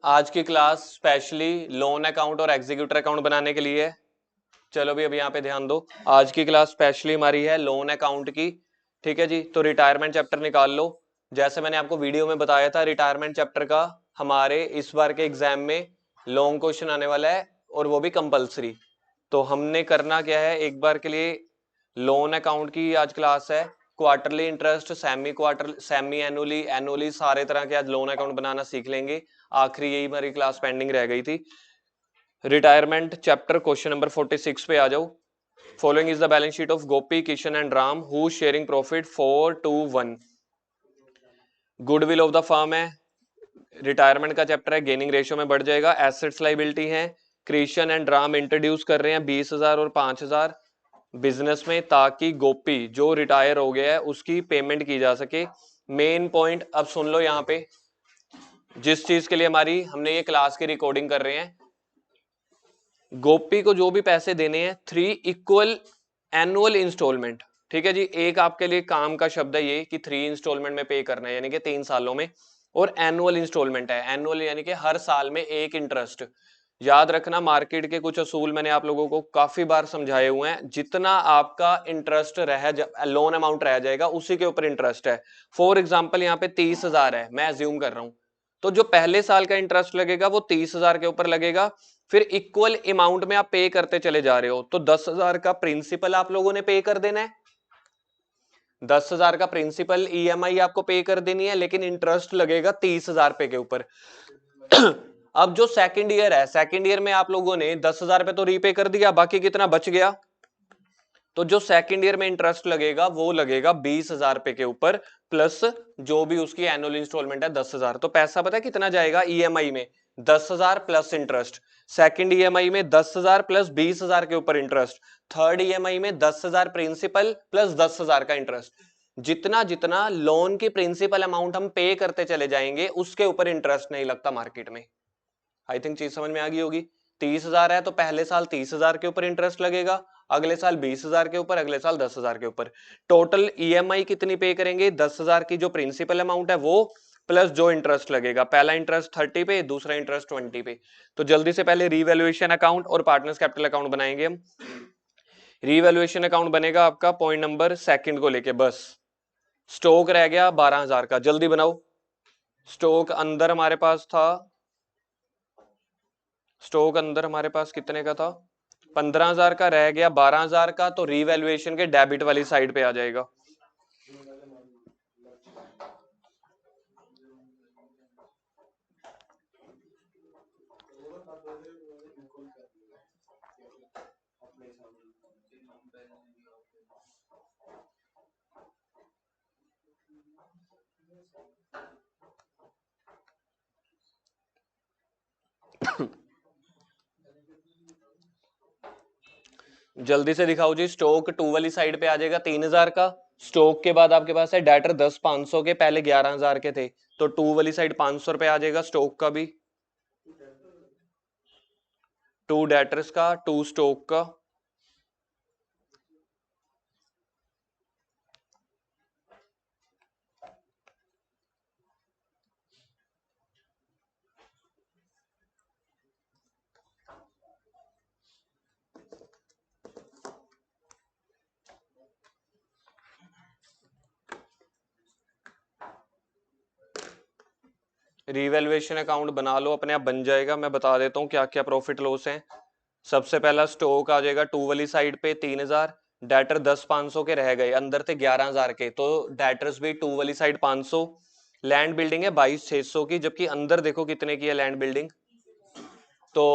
आज की class specially loan account और एग्जीक्यूटर अकाउंट बनाने के लिए है। चलो भी अब यहाँ पे ध्यान दो। आज की क्लास स्पेशली हमारी है लोन अकाउंट की। ठीक है जी, तो रिटायरमेंट चैप्टर निकाल लो। जैसे मैंने आपको वीडियो में बताया था, रिटायरमेंट चैप्टर का हमारे इस बार के एग्जाम में लॉन्ग क्वेश्चन आने वाला है और वो भी कंपलसरी। तो हमने करना क्या है, एक बार के लिए लोन अकाउंट की आज क्लास है। Quarterly interest, semi quarter, semi annually, annually, सारे तरह के आज लोन अकाउंट बनाना सीख लेंगे। आखिरी यही हमारी क्लास पेंडिंग रह गई थी। रिटायरमेंट चैप्टर क्वेश्चन नंबर 46 पे आ जाओ। Following is the balance sheet of Gopi, Kishan and Ram who sharing profit 4-1। Goodwill of the firm है। रिटायरमेंट का चैप्टर है, गेनिंग रेशियो में बढ़ जाएगा। एसेट्स लाइबिलिटी है। क्रिशन एंड राम इंट्रोड्यूस कर रहे हैं 20,000 और 5,000 बिजनेस में, ताकि गोपी जो रिटायर हो गया है उसकी पेमेंट की जा सके। मेन पॉइंट अब सुन लो यहाँ पे, जिस चीज के लिए हमारी हमने ये क्लास की रिकॉर्डिंग कर रहे हैं। गोपी को जो भी पैसे देने हैं 3 इक्वल एनुअल इंस्टॉलमेंट। ठीक है जी, एक आपके लिए काम का शब्द है ये कि 3 इंस्टॉलमेंट में पे करना है, यानी कि 3 सालों में। और एनुअल इंस्टॉलमेंट है, एनुअल यानी कि हर साल में एक इंटरेस्ट। याद रखना, मार्केट के कुछ असूल मैंने आप लोगों को काफी बार समझाए हुए हैं। जितना आपका इंटरेस्ट लोन अमाउंट रह जाएगा उसी के ऊपर इंटरेस्ट है। फॉर एग्जाम्पल यहाँ पे 30,000 है, मैं अज्यूम कर रहा हूं, तो जो पहले साल का इंटरेस्ट लगेगा वो 30,000 के ऊपर लगेगा। फिर इक्वल अमाउंट में आप पे करते चले जा रहे हो, तो 10,000 का प्रिंसिपल आप लोगों ने पे कर देना है। 10,000 का प्रिंसिपल ईएमआई आपको पे कर देनी है, लेकिन इंटरेस्ट लगेगा 30,000 पे के ऊपर। अब जो सेकंड ईयर है, सेकंड ईयर में आप लोगों ने 10,000 पे तो रीपे कर दिया, बाकी कितना बच गया? तो जो सेकंड ईयर में इंटरेस्ट लगेगा वो लगेगा 20,000 पे के ऊपर, प्लस जो भी उसकी एनुअल इंस्टॉलमेंट है 10,000। तो पैसा पता है कितना जाएगा ईएमआई में? 10,000 प्लस इंटरेस्ट। सेकंड ईएमआई में 10,000 प्लस 20,000 के ऊपर इंटरेस्ट। थर्ड ईएमआई में 10,000 प्रिंसिपल प्लस 10,000 का इंटरेस्ट। जितना जितना लोन की प्रिंसिपल अमाउंट हम पे करते चले जाएंगे उसके ऊपर इंटरेस्ट नहीं लगता मार्केट में। आई थिंक चीज समझ में आ गई होगी। 30,000 है तो पहले साल 30,000 के ऊपर इंटरेस्ट लगेगा, अगले साल 20,000 के ऊपर, अगले साल 10,000 के ऊपर। टोटल ईएमआई कितनी पे करेंगे? 10,000 की जो प्रिंसिपल अमाउंट है वो, प्लस जो इंटरेस्ट लगेगा। पहला इंटरेस्ट 30 पे, दूसरा इंटरेस्ट 20 पे। तो जल्दी से पहले रीवैल्यूएशन अकाउंट और पार्टनर्स कैपिटल अकाउंट बनाएंगे हम। रीवैल्यूएशन अकाउंट बनेगा आपका पॉइंट नंबर सेकंड को लेके बस। स्टॉक रह गया 12,000 का, जल्दी बनाओ। स्टॉक अंदर हमारे पास था, स्टॉक अंदर हमारे पास कितने का था? 15,000 का, रह गया 12,000 का। तो रीवैल्यूएशन के डेबिट वाली साइड पे आ जाएगा। जल्दी से दिखाओ जी। स्टॉक 2 वाली साइड पे आ जाएगा 3,000 का। स्टॉक के बाद आपके पास है डेटर 10,500 के, पहले 11,000 के थे, तो 2 वाली साइड 500 रुपए आ जाएगा स्टॉक का भी। 2 डेटर्स का, 2 स्टॉक का। रीवैल्यूएशन अकाउंट बना लो, अपने आप बन जाएगा। मैं बता देता हूँ क्या क्या प्रॉफिट लॉस है। सबसे पहला स्टॉक आ जाएगा 2 वाली साइड पे 3,000। डेटर 10,500 के रह गए, अंदर थे 11,000 के, तो डेटर्स भी 2 वाली साइड 500। लैंड बिल्डिंग है 22,600 की, जबकि अंदर देखो कितने की है लैंड बिल्डिंग, तो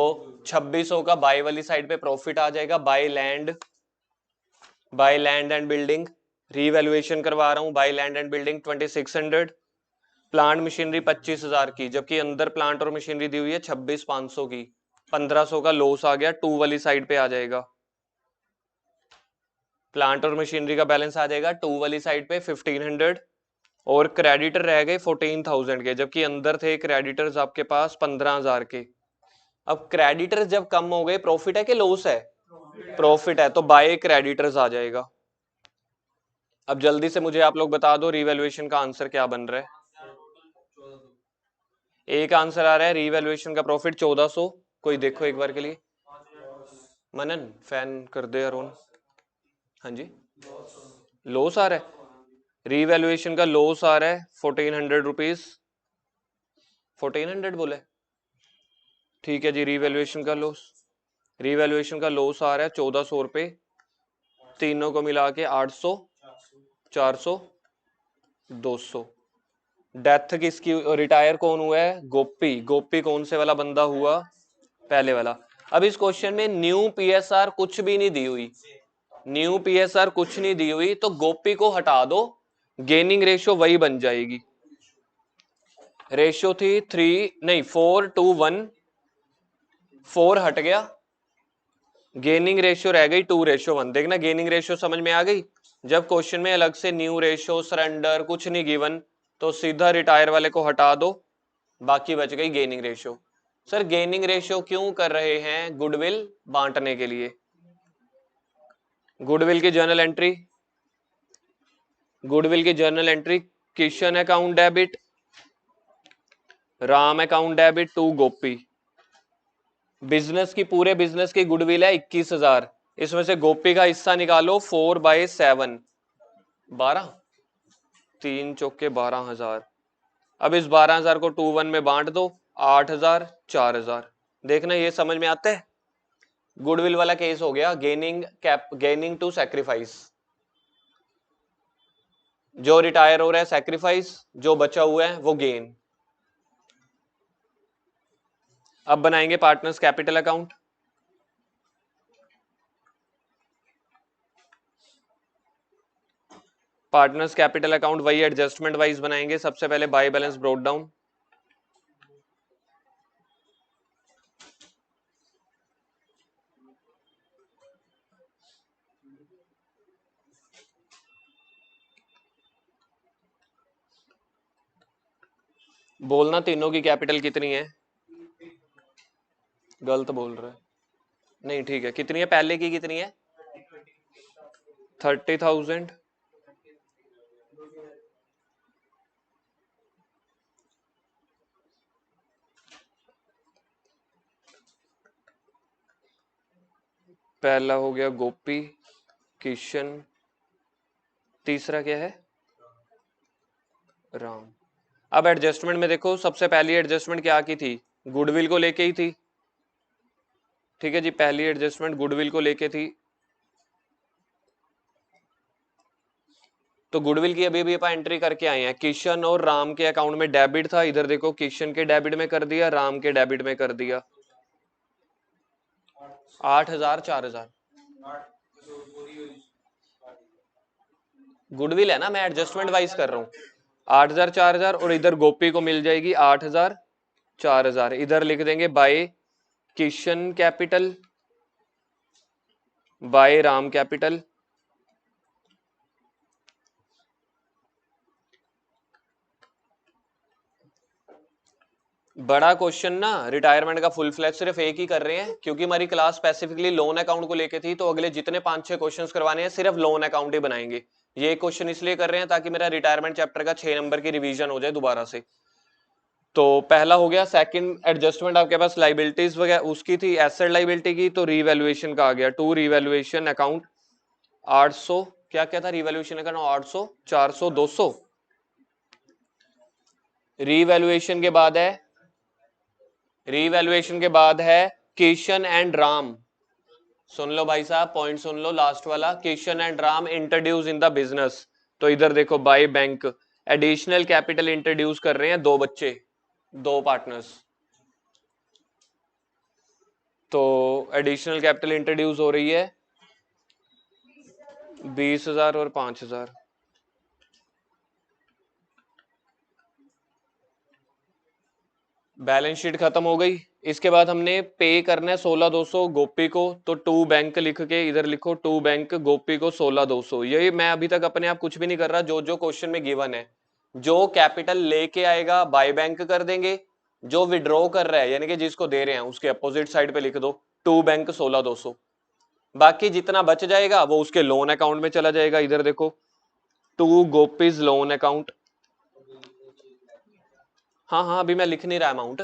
2,600 का बाय वाली साइड पे प्रॉफिट आ जाएगा। By land and building revaluation करवा रहा हूं। By land and building 2,600। Plant machinery 25,000 की, जबकि अंदर प्लांट और मशीनरी दी हुई है 26,500 की। 1,500 का लॉस आ गया, 2 वाली साइड पे आ जाएगा। प्लांट और मशीनरी का बैलेंस आ जाएगा 2 वाली साइड पे 1,500। और क्रेडिटर रह गए 14,000 के, जबकि अंदर थे क्रेडिटर्स आपके पास 15,000 के। अब क्रेडिटर्स जब कम हो गए, प्रॉफिट है कि लॉस है? प्रॉफिट है, तो बाय क्रेडिटर्स आ जाएगा। अब जल्दी से मुझे आप लोग बता दो रिवैल्यूएशन का आंसर क्या बन रहा है। एक आंसर आ रहा है रीवैल्यूएशन का प्रॉफिट 1400। कोई देखो एक बार के लिए। मनन फैन कर दे यार ऑन। हाँ जी, लॉस आ रहा है, रीवैल्यूएशन का लॉस आ रहा है 1400 रुपीज। 1400 बोले, ठीक है जी। रीवैल्यूएशन का लॉस, रीवैल्यूएशन का लॉस आ रहा है 1400 रुपये, तीनों को मिला के 800, 400, 200। डेथ किसकी, रिटायर कौन हुआ है? गोपी। गोपी कौन से वाला बंदा हुआ? पहले वाला। अब इस क्वेश्चन में न्यू पीएसआर कुछ भी नहीं दी हुई, न्यू पीएसआर कुछ नहीं दी हुई, तो गोपी को हटा दो, गेनिंग रेशियो वही बन जाएगी। रेशियो थी 3 नहीं 4:1, 4 हट गया, गेनिंग रेशियो रह गई 2:1। देखना गेनिंग रेशियो समझ में आ गई। जब क्वेश्चन में अलग से न्यू रेशियो, सरेंडर कुछ नहीं गिवन, तो सीधा रिटायर वाले को हटा दो, बाकी बच गई gaining ratio. Sir gaining ratio क्यों कर रहे हैं? गुडविल बांटने के लिए। गुडविल की जर्नल एंट्री, गुडविल की journal entry, Kishan account debit, Ram account debit to Gopi. Business की, पूरे बिजनेस की गुडविल है 21,000, इसमें से गोपी का हिस्सा निकालो 4/7, 12, 3 चौके 12,000। अब इस 12,000 को 2:1 में बांट दो, 8,000, 4,000। देखना ये समझ में आता है। गुडविल वाला केस हो गया gaining cap, gaining to sacrifice. जो रिटायर हो रहा है सैक्रिफाइस, जो बचा हुआ है वो गेन। अब बनाएंगे partners capital account. Partners capital account वही एडजस्टमेंट वाइज बनाएंगे। सबसे पहले बाय बैलेंस ब्रोक डाउन, बोलना तीनों की कैपिटल कितनी है? गलत बोल रहा है, नहीं ठीक है। कितनी है? पहले की कितनी है? 30,000, पहला हो गया गोपी, किशन, तीसरा क्या है? राम। अब एडजस्टमेंट में देखो, सबसे पहली एडजस्टमेंट क्या की थी? गुडविल को लेके ही थी, ठीक है जी। पहली एडजस्टमेंट गुडविल को लेके थी, तो गुडविल की अभी अभी अपन एंट्री करके आए हैं। किशन और राम के अकाउंट में डेबिट था, इधर देखो किशन के डेबिट में कर दिया, राम के डेबिट में कर दिया। 8,000, 4,000 गुडविल है ना, मैं एडजस्टमेंट वाइज कर रहा हूँ। 8,000, 4,000, और इधर गोपी को मिल जाएगी 8,000, 4,000। इधर लिख देंगे by Kishan capital, by Ram capital. बड़ा क्वेश्चन ना, रिटायरमेंट का फुल फ्लैश सिर्फ एक ही कर रहे हैं, क्योंकि हमारी क्लास स्पेसिफिकली लोन अकाउंट को लेके थी, तो अगले जितने 5-6 क्वेश्चंस करवाने हैं सिर्फ लोन अकाउंट ही बनाएंगे। ये क्वेश्चन इसलिए कर रहे हैं ताकि मेरा रिटायरमेंट चैप्टर का 6 नंबर की रिवीजन हो जाए दोबारा से। तो पहला हो गया। सेकंड एडजस्टमेंट आपके पास लाइबिलिटीज वगैरह उसकी थी, एसेट लाइबिलिटी की, तो रीवैल्यूएशन का आ गया। टू रीवैल्यूएशन अकाउंट 800, क्या क्या था रीवैल्यूएशन अकाउंट? 800, 400, 200। रीवैल्यूएशन के बाद है, रीवैल्यूएशन के बाद है किशन एंड राम। सुन लो भाई साहब, पॉइंट सुन लो लास्ट वाला, Kishan and Ram introduce in the business. तो इधर देखो by bank, additional capital introduce कर रहे हैं, दो बच्चे, दो पार्टनर्स। तो एडिशनल कैपिटल इंट्रोड्यूस हो रही है 20,000 और 5,000। बैलेंस शीट खत्म हो गई। इसके बाद हमने पे करना है 16,200 गोपी को, तो टू बैंक लिख के इधर लिखो, टू बैंक गोपी को 16,200। यही मैं अभी तक अपने आप कुछ भी नहीं कर रहा, जो जो क्वेश्चन में गिवन है, जो कैपिटल लेके आएगा बाय बैंक कर देंगे, जो विड्रॉ कर रहा है यानी कि जिसको दे रहे हैं उसके अपोजिट साइड पे लिख दो टू बैंक 16,200। बाकी जितना बच जाएगा वो उसके लोन अकाउंट में चला जाएगा। इधर देखो टू गोपीज लोन अकाउंट, हाँ हाँ, अभी मैं लिख नहीं रहा अमाउंट,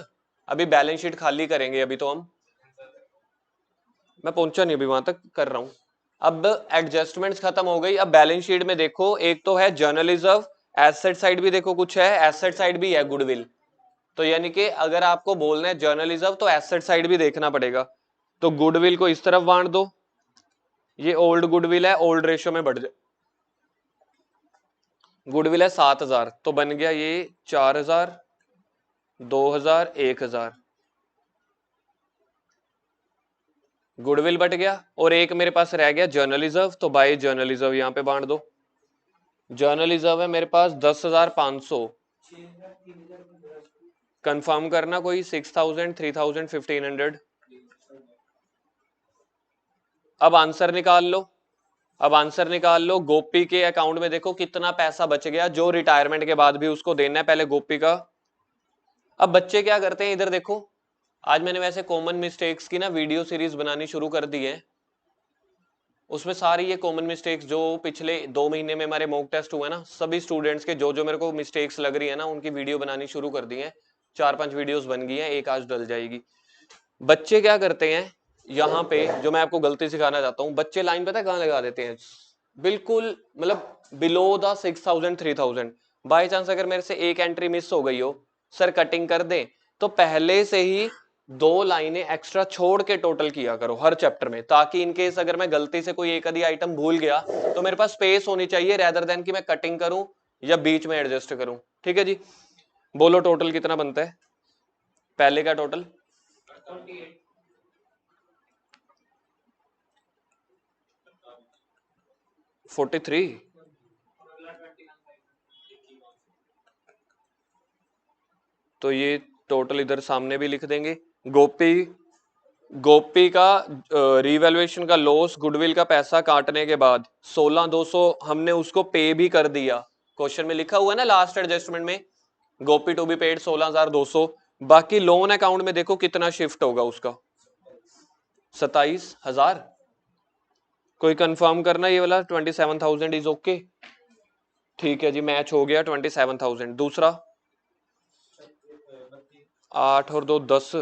अभी बैलेंस शीट खाली करेंगे अभी तो हम, मैं पहुंचा नहीं अभी वहां तक कर रहा हूं। अब एडजस्टमेंट्स खत्म हो गई। अब बैलेंस शीट में देखो, एक तो है जर्नल रिजर्व, एसेट साइड भी देखो कुछ है, एसेट साइड भी है गुडविल। तो यानी कि अगर आपको बोलना है जर्नल रिजर्व तो एसेट साइड भी देखना पड़ेगा। तो गुडविल को इस तरफ बांट दो, ये ओल्ड गुडविल है, ओल्ड रेशियो में बढ़ जाए। गुडविल है 7,000, तो बन गया ये 4,000, 2,000, 1,000। गुडविल बट गया, और एक मेरे पास रह गया जर्नल रिजर्व, तो बाय जर्नल रिजर्व यहां पे बांट दो। जर्नल रिजर्व है मेरे पास 10,500। कंफर्म करना कोई 6,000, 3,000, 1,500। अब आंसर निकाल लो, अब आंसर निकाल लो। गोपी के अकाउंट में देखो कितना पैसा बच गया, जो रिटायरमेंट के बाद भी उसको देना है, पहले गोपी का। अब बच्चे क्या करते हैं, इधर देखो, आज मैंने वैसे कॉमन मिस्टेक्स की ना वीडियो सीरीज बनानी शुरू कर दी है, उसमें सारी ये कॉमन मिस्टेक्स जो पिछले 2 महीने में हमारे मॉक टेस्ट हुए ना, सभी स्टूडेंट्स के जो जो मेरे को मिस्टेक्स लग रही है ना, उनकी वीडियो बनानी शुरू कर दी है। 4-5 वीडियोस बन गई हैं, एक आज डल जाएगी। बच्चे क्या करते हैं यहाँ पे, जो मैं आपको गलती सिखाना चाहता हूँ, बच्चे लाइन पता है कहाँ लगा देते हैं, बिल्कुल मतलब बिलो द 6,000, 3,000। बाई चांस अगर मेरे से एक एंट्री मिस हो गई हो, सर कटिंग कर दे, तो पहले से ही 2 लाइनें एक्स्ट्रा छोड़ के टोटल किया करो हर चैप्टर में, ताकि इनकेस अगर मैं गलती से कोई एक आधी आइटम भूल गया तो मेरे पास स्पेस होनी चाहिए, रेदर देन कि मैं कटिंग करूं या बीच में एडजस्ट करूं। ठीक है जी, बोलो टोटल कितना बनता है पहले का टोटल? 43। तो ये टोटल इधर सामने भी लिख देंगे। गोपी गोपी का रिवैल्यूएशन का लॉस, गुडविल का पैसा काटने के बाद 16,200 हमने उसको पे भी कर दिया। क्वेश्चन में लिखा हुआ है ना लास्ट एडजस्टमेंट में, गोपी टू बी पेड 16,200। बाकी लोन अकाउंट में देखो कितना शिफ्ट होगा उसका, 27,000। कोई कंफर्म करना ये वाला 27,000 इज ओके? ठीक है जी, मैच हो गया 27,000। दूसरा 8 और 2 10,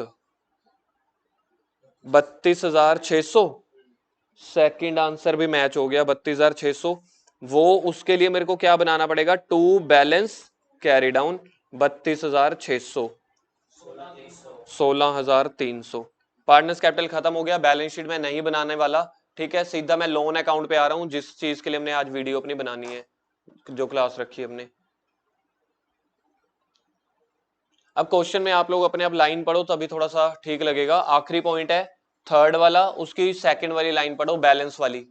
32,600। सेकंड आंसर भी मैच हो गया 32,600। वो उसके लिए मेरे को क्या बनाना पड़ेगा, to balance carry down 32,600, 16,300। Partners capital खत्म हो गया, बैलेंस शीट में नहीं बनाने वाला। ठीक है, सीधा मैं लोन अकाउंट पे आ रहा हूं, जिस चीज के लिए हमने आज वीडियो अपनी बनानी है, जो क्लास रखी है हमने। अब क्वेश्चन में आप लोग अपने आप लाइन पढ़ो, तभी थोड़ा सा ठीक लगेगा। आखिरी पॉइंट है थर्ड वाला, उसकी सेकंड वाली लाइन पढ़ो, बैलेंस वाली।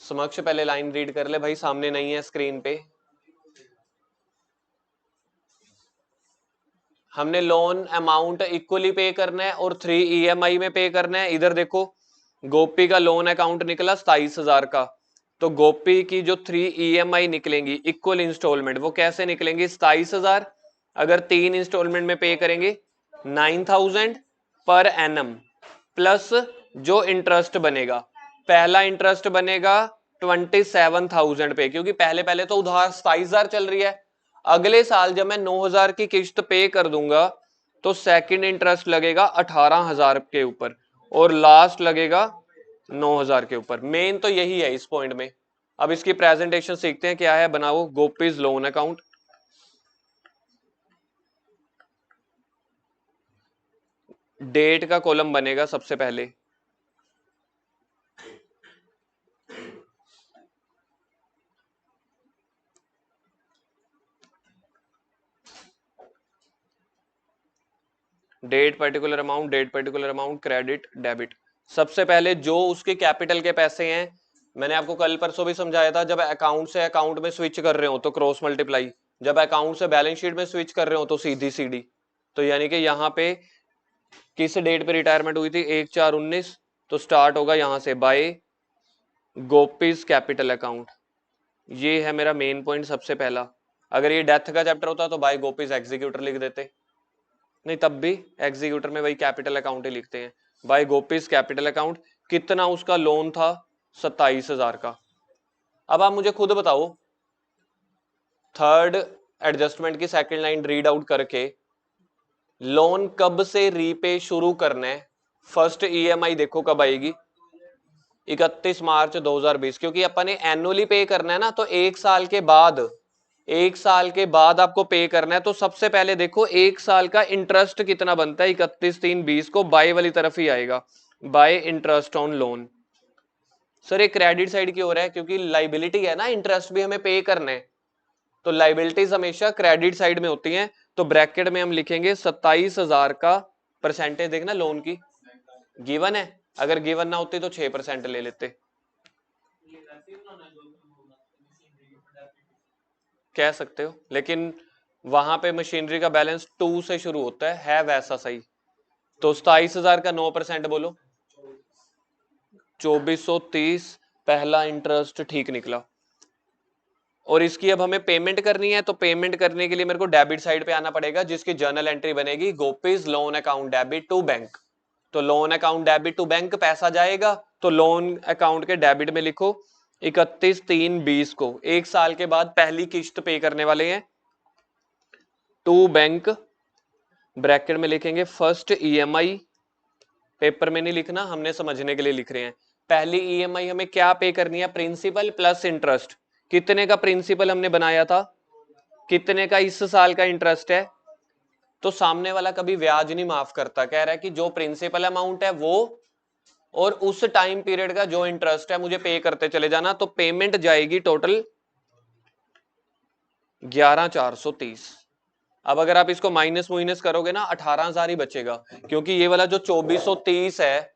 समक्ष पहले लाइन रीड कर ले भाई, सामने नहीं है स्क्रीन पे। हमने लोन अमाउंट इक्वली पे करना है और 3 ईएमआई में पे करना है। इधर देखो, गोपी का लोन अकाउंट निकला 27,000 का, तो गोपी की जो 3 ईएमआई निकलेंगी इक्वल इंस्टॉलमेंट, वो कैसे निकलेंगी? 27,000 अगर 3 इंस्टॉलमेंट में पे करेंगे 9,000 पर एनम, प्लस जो इंटरेस्ट बनेगा, पहला इंटरेस्ट बनेगा 27,000 पे, क्योंकि पहले पहले तो उधार 27,000 चल रही है। अगले साल जब मैं 9,000 की किस्त पे कर दूंगा तो सेकंड इंटरेस्ट लगेगा 18,000 के ऊपर, और लास्ट लगेगा 9,000 के ऊपर। मेन तो यही है इस पॉइंट में। अब इसकी प्रेजेंटेशन सीखते हैं, क्या है, बनाओ गोपीज लोन अकाउंट। डेट का कॉलम बनेगा सबसे पहले, date particular amount, date particular amount, credit debit. सबसे पहले जो उसके कैपिटल के पैसे हैं, मैंने आपको कल परसों भी समझाया था, जब अकाउंट से अकाउंट में स्विच कर रहे हो तो क्रॉस मल्टीप्लाई, जब अकाउंट से बैलेंस शीट में स्विच कर रहे हो तो सीधी सीडी। तो यानी कि यहाँ पे किस डेट पे रिटायरमेंट हुई थी, 1/4/19, तो स्टार्ट होगा यहां से बाय गोपीज कैपिटल अकाउंट। ये है मेरा मेन पॉइंट सबसे पहला। अगर ये डेथ का चैप्टर होता तो बाय गोपीज एग्जीक्यूटर लिख देते, नहीं तब भी एग्जीक्यूटर में वही कैपिटल अकाउंट ही लिखते हैं। बाय गोपीज कैपिटल अकाउंट, कितना उसका लोन था, 27,000 का। अब आप मुझे खुद बताओ, थर्ड एडजस्टमेंट की सेकंड लाइन रीड आउट करके लोन कब से रीपे शुरू करना है, फर्स्ट ईएमआई देखो कब आएगी, 31 मार्च 2020, क्योंकि अपन ने एनुअली पे करना है ना, तो एक साल के बाद आपको पे करना है। तो सबसे पहले देखो एक साल का इंटरेस्ट कितना बनता है, 31/3/20 को बाय वाली तरफ ही आएगा, bye interest on loan. Sir ये क्रेडिट साइड की हो रहा है क्योंकि लाइबिलिटी है ना, इंटरेस्ट भी हमें पे करना है, तो लाइबिलिटीज हमेशा क्रेडिट साइड में होती हैं। तो ब्रैकेट में हम लिखेंगे 27,000 का परसेंटेज, देखना लोन की गिवन है, अगर गिवन ना होती तो 6% ले लेते, कह सकते हो, लेकिन वहां पे मशीनरी का बैलेंस 2 से शुरू होता है वैसा सही। तो 27,000 का 9% बोलो, 2430 पहला इंटरेस्ट ठीक निकला। और इसकी अब हमें पेमेंट करनी है, तो पेमेंट करने के लिए मेरे को डेबिट साइड पे आना पड़ेगा, जिसकी जर्नल एंट्री बनेगी Gopi's loan account debit to bank. तो loan account debit to bank पैसा जाएगा, तो लोन अकाउंट के डेबिट में लिखो 31/3/20 को, एक साल के बाद पहली किस्त पे करने वाले हैं टू बैंक, ब्रैकेट में लिखेंगे फर्स्ट ईएमआई, पेपर में नहीं लिखना, हमने समझने के लिए लिख रहे हैं। पहली ईएमआई हमें क्या पे करनी है, प्रिंसिपल प्लस इंटरेस्ट। कितने का प्रिंसिपल हमने बनाया था, कितने का इस साल का इंटरेस्ट है, तो सामने वाला कभी ब्याज नहीं माफ करता, कह रहा है कि जो प्रिंसिपल अमाउंट है वो और उस टाइम पीरियड का जो इंटरेस्ट है मुझे पे करते चले जाना। तो पेमेंट जाएगी टोटल 11,430। अब अगर आप इसको माइनस करोगे ना 18,000 ही बचेगा, क्योंकि ये वाला जो 2430 है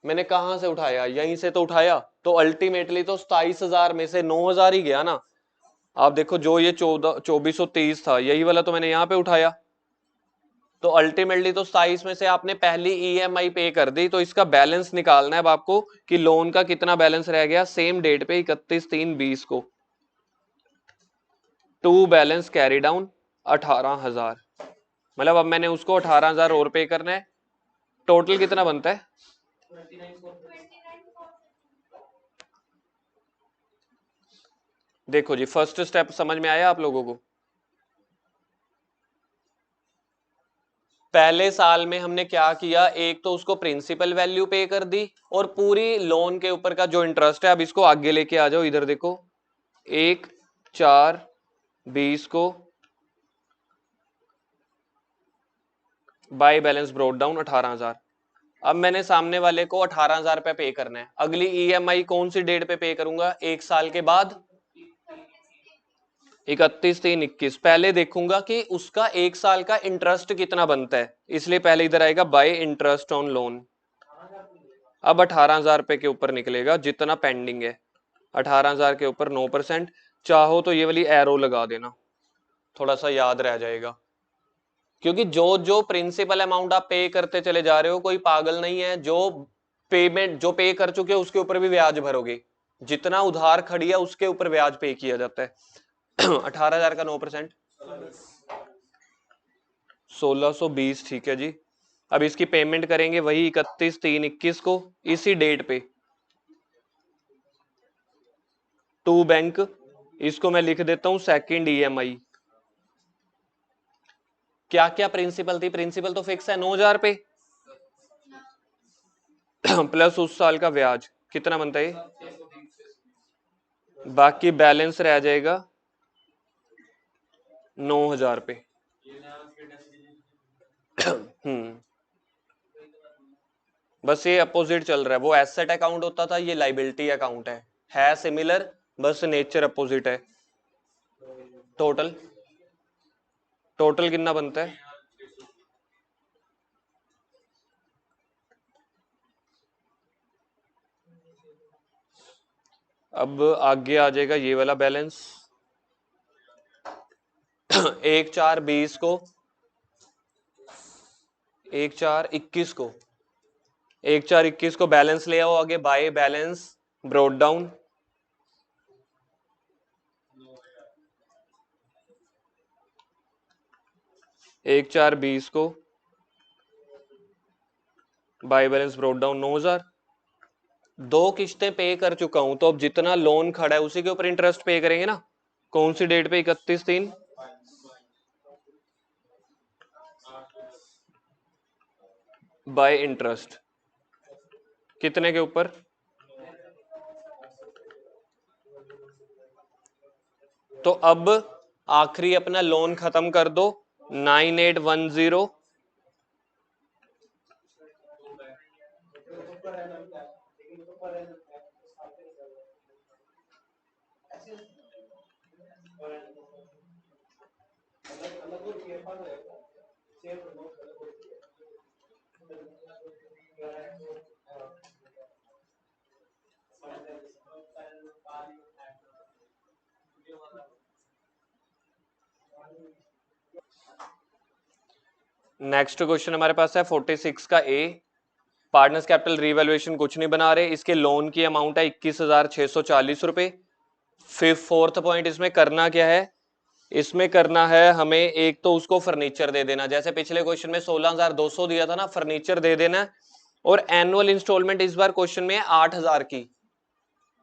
मैंने कहां से उठाया, यहीं से तो उठाया, तो अल्टीमेटली तो 27,000 में से 9,000 ही गया ना। आप देखो जो ये 2430 था यही वाला तो मैंने यहां पे उठाया, तो अल्टीमेटली तो 27 में से आपने पहली ईएमआई पे कर दी, तो इसका बैलेंस निकालना है अब आपको कि लोन का कितना बैलेंस रह गया सेम डेट पे 31/3/20 को। टू बैलेंस कैरी डाउन 18,000, मतलब अब मैंने उसको 18,000 और पे करना है, टोटल कितना बनता है, देखो जी फर्स्ट स्टेप समझ में आया आप लोगों को। पहले साल में हमने क्या किया, एक तो उसको प्रिंसिपल वैल्यू पे कर दी और पूरी लोन के ऊपर का जो इंटरेस्ट है, अब इसको आगे लेके आ जाओ, इधर देखो 1/4/20 को बाय बैलेंस ब्रोट डाउन 18,000। अब मैंने सामने वाले को 18,000 रुपए पे करना है, अगली ईएमआई कौन सी डेट पे करूंगा, एक साल के बाद 31/3/21। पहले देखूंगा कि उसका एक साल का इंटरेस्ट कितना बनता है, इसलिए पहले इधर आएगा बाय इंटरेस्ट ऑन लोन। अब 18,000 रुपए के ऊपर निकलेगा जितना पेंडिंग है, 18,000 के ऊपर 9%। चाहो तो ये वाली एरो लगा देना, थोड़ा सा याद रह जाएगा, क्योंकि जो जो प्रिंसिपल अमाउंट आप पे करते चले जा रहे हो, कोई पागल नहीं है, जो पेमेंट जो पे कर चुके हो उसके ऊपर भी ब्याज भरोगे, जितना उधार खड़ी है उसके ऊपर ब्याज पे किया जाता है। 18,000 का 9%, 1620, ठीक है जी। अब इसकी पेमेंट करेंगे वही 31/3/21 को, इसी डेट पे टू बैंक, इसको मैं लिख देता हूं सेकंड ईएमआई। क्या क्या प्रिंसिपल थी, प्रिंसिपल तो फिक्स है 9,000 पे प्लस उस साल का ब्याज कितना बनता है, बाकी बैलेंस रह जाएगा 9,000 पे। बस ये अपोजिट चल रहा है, वो एसेट अकाउंट होता था, ये लाइबिलिटी अकाउंट है सिमिलर, बस नेचर अपोजिट है। टोटल टोटल कितना बनता है, अब आगे आ जाएगा ये वाला बैलेंस 1/4/20 को, 1/4/21 को, 1/4/21 को बैलेंस ले आओ आगे, बाय बैलेंस ब्रोट डाउन 1/4/20 को बाय बैलेंस ब्रोट डाउन 9,000। दो किस्तें पे कर चुका हूं, तो अब जितना लोन खड़ा है उसी के ऊपर इंटरेस्ट पे करेंगे ना, कौन सी डेट पे? 31/3 बाय इंटरेस्ट कितने के ऊपर? तो अब आखिरी अपना लोन खत्म कर दो 9810 नेक्स्ट क्वेश्चन हमारे पास है 46 का ए। पार्टनर्स कैपिटल रीवैल्यूएशन कुछ नहीं बना रहे, इसके लोन की अमाउंट है 21,640 रुपए। फोर्थ पॉइंट इसमें करना क्या है? इसमें करना है हमें एक तो उसको फर्नीचर दे देना, जैसे पिछले क्वेश्चन में 16,200 दिया था ना, फर्नीचर दे देना। और एनुअल इंस्टॉलमेंट इस बार क्वेश्चन में है 8,000 की।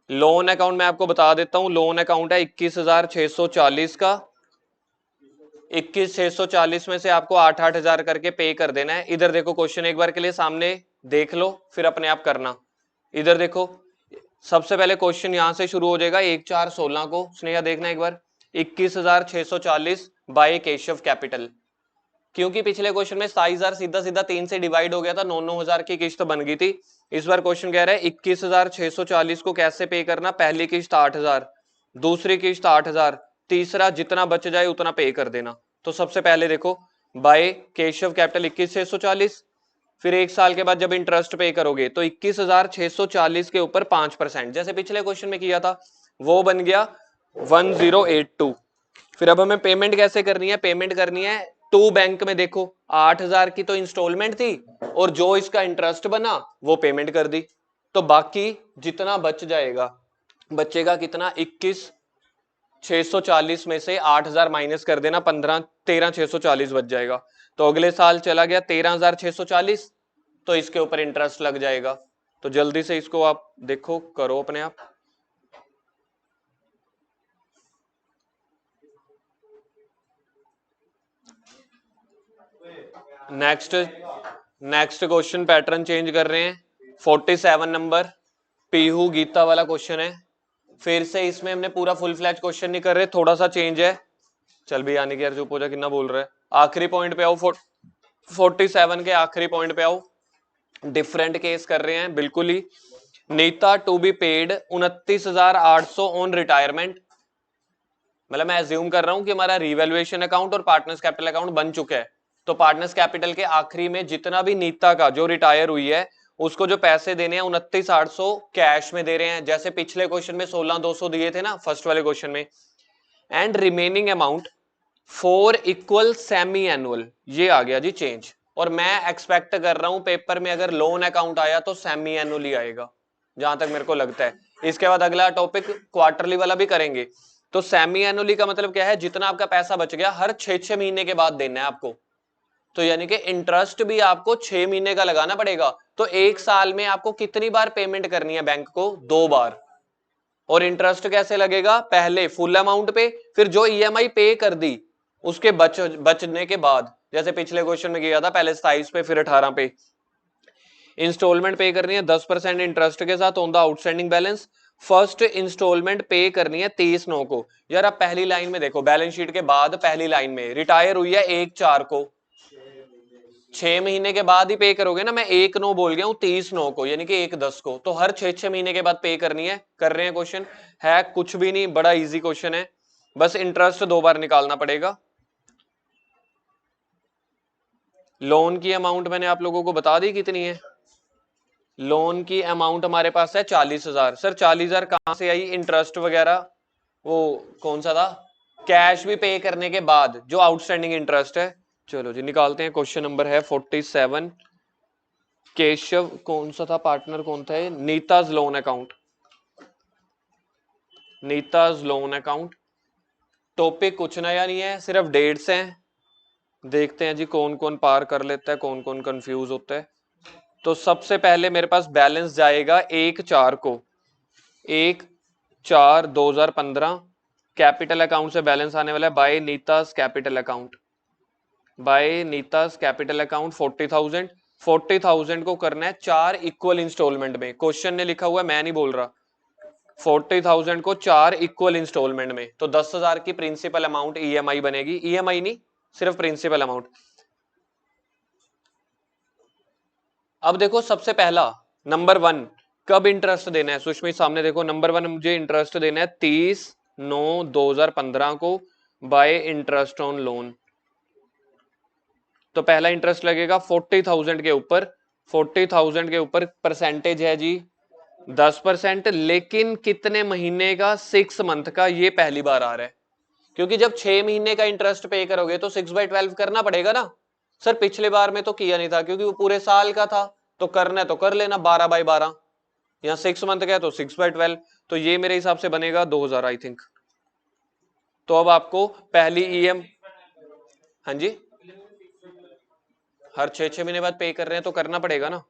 लोन अकाउंट मैं आपको बता देता हूं, लोन अकाउंट है 21,640 का। 21,640 में से आपको 8,000 करके पे कर देना है। इधर देखो क्वेश्चन एक बार के लिए सामने देख लो, फिर अपने आप करना। इधर देखो सबसे पहले क्वेश्चन यहां से शुरू हो जाएगा 1/4/16 को। स्नेहा देखना एक बार, 21,640 बाय केशव कैपिटल। क्योंकि पिछले क्वेश्चन में 27,000 सीधा सीधा 3 से डिवाइड हो गया था, 9,000 की किस्त बन गई थी। इस बार क्वेश्चन कह रहा है 21,640 को कैसे पे करना। पहली किस्त 8,000, दूसरी किस्त 8,000, तीसरा जितना बच जाए उतना पे कर देना। तो सबसे पहले देखो बाय केशव कैपिटल 21,640, फिर एक साल के बाद जब इंटरेस्ट पे करोगे तो 21,640 के ऊपर 5%, जैसे पिछले क्वेश्चन में किया था, वो बन गया 1082। फिर अब हमें पेमेंट कैसे करनी है? पेमेंट करनी है टू बैंक में। देखो 8,000 की तो इंस्टॉलमेंट थी और जो इसका इंटरेस्ट बना वो पेमेंट कर दी, तो बाकी जितना बच जाएगा, बचेगा कितना? 21,640 में से 8,000 माइनस कर देना, 13,640 बच जाएगा। तो अगले साल चला गया 13,640, तो इसके ऊपर इंटरेस्ट लग जाएगा। तो जल्दी से इसको आप देखो, करो अपने आप। नेक्स्ट क्वेश्चन पैटर्न चेंज कर रहे हैं। 47 नंबर पीहू गीता वाला क्वेश्चन है। फिर से इसमें हमने पूरा फुल फ्लैश क्वेश्चन नहीं कर रहे, थोड़ा सा चेंज है। चल भी यानी कि यार चुप हो जा, कितना बोल रहा है। आखिरी पॉइंट पे आओ, 47 के आखिरी पॉइंट पे आओ। डिफरेंट केस कर रहे हैं बिल्कुल ही। Neeta to be paid 29,800 on retirement. मतलब मैं एज्यूम कर रहा हूं कि हमारा रिवैल्यूएशन अकाउंट और पार्टनर्स कैपिटल अकाउंट बन चुका है। तो पार्टनर्स कैपिटल के आखिरी में जितना भी नीता का जो रिटायर हुई है उसको जो पैसे देने हैं 29,800 कैश में दे रहे हैं, जैसे पिछले क्वेश्चन में 16,200 दिए थे ना फर्स्ट वाले क्वेश्चन में। And remaining amount for equal semi annual, ये आ गया जी चेंज। और मैं एक्सपेक्ट कर रहा हूं पेपर में अगर लोन अकाउंट आया तो सेमी एनुअल ही आएगा, जहां तक मेरे को लगता है। इसके बाद अगला टॉपिक क्वार्टरली वाला भी करेंगे। तो सेमी एनुअली का मतलब क्या है? जितना आपका पैसा बच गया हर 6 महीने के बाद देना है आपको। तो यानी कि इंटरेस्ट भी आपको 6 महीने का लगाना पड़ेगा। तो एक साल में आपको कितनी बार पेमेंट करनी है बैंक को? 2 बार। और इंटरेस्ट कैसे लगेगा? पहले फुल अमाउंट पे, फिर जो ईएमआई पे कर दी उसके बचने के बाद, जैसे पिछले क्वेश्चन में किया था, पहले 27 पे फिर 18 पे। इंस्टॉलमेंट पे करनी है 10% इंटरेस्ट के साथ on the outstanding balance. First instalment pay करनी है 30/9 को। यार आप पहली लाइन में देखो, बैलेंस शीट के बाद पहली लाइन में रिटायर हुई है 1/4 को, 6 महीने के बाद ही पे करोगे ना। मैं 1/9 बोल गया हूं, 30/9 को, यानी कि 1/10 को। तो हर 6 महीने के बाद पे करनी है। कर रहे हैं क्वेश्चन, है कुछ भी नहीं, बड़ा इजी क्वेश्चन है, बस इंटरेस्ट 2 बार निकालना पड़ेगा। लोन की अमाउंट मैंने आप लोगों को बता दी कितनी है। लोन की अमाउंट हमारे पास है 40,000। सर 40,000 कहां से आई? इंटरेस्ट वगैरह वो कौन सा था? कैश भी पे करने के बाद जो आउटस्टैंडिंग इंटरेस्ट है। चलो जी निकालते हैं। क्वेश्चन नंबर है 47। केशव कौन सा था? पार्टनर कौन था? Neeta's loan account. Neeta's loan account. Topic कुछ नया नहीं है, सिर्फ डेट्स हैं। देखते हैं जी कौन कौन पार कर लेता है, कौन कौन कंफ्यूज होता है। तो सबसे पहले मेरे पास बैलेंस जाएगा 1/4 को, 1/4/2015। कैपिटल अकाउंट से बैलेंस आने वाला है by Neeta's capital account, by Neeta's capital account 40,000। 40,000 को करना है 4 इक्वल इंस्टॉलमेंट में। क्वेश्चन ने लिखा हुआ है, मैं नहीं बोल रहा। 40,000 को 4 इक्वल इंस्टॉलमेंट में, तो 10,000 की प्रिंसिपल अमाउंट ईएमआई बनेगी। ईएमआई नहीं, सिर्फ प्रिंसिपल अमाउंट। अब देखो सबसे पहला नंबर 1 कब इंटरेस्ट देना है सुष्मित, सामने देखो। नंबर 1 मुझे इंटरेस्ट देना है 30/9/2015 को बाय इंटरेस्ट ऑन लोन। तो पहला इंटरेस्ट लगेगा 40,000 के ऊपर। 40,000 के ऊपर परसेंटेज है जी 10%, लेकिन कितने महीने का? 6 मंथ का। ये पहली बार आ रहा है, क्योंकि जब 6 महीने का इंटरेस्ट पे करोगे तो 6/12 करना पड़ेगा ना सर। पिछले बार में तो किया नहीं था क्योंकि वो पूरे साल का था, तो करना है तो कर लेना 12/12। यहाँ 6 मंथ का है तो 6/12, तो ये मेरे हिसाब से बनेगा 2,000 आई थिंक। तो अब आपको पहली ईएम, हाँ जी, हर 6 महीने बाद पे कर रहे हैं तो करना पड़ेगा ना।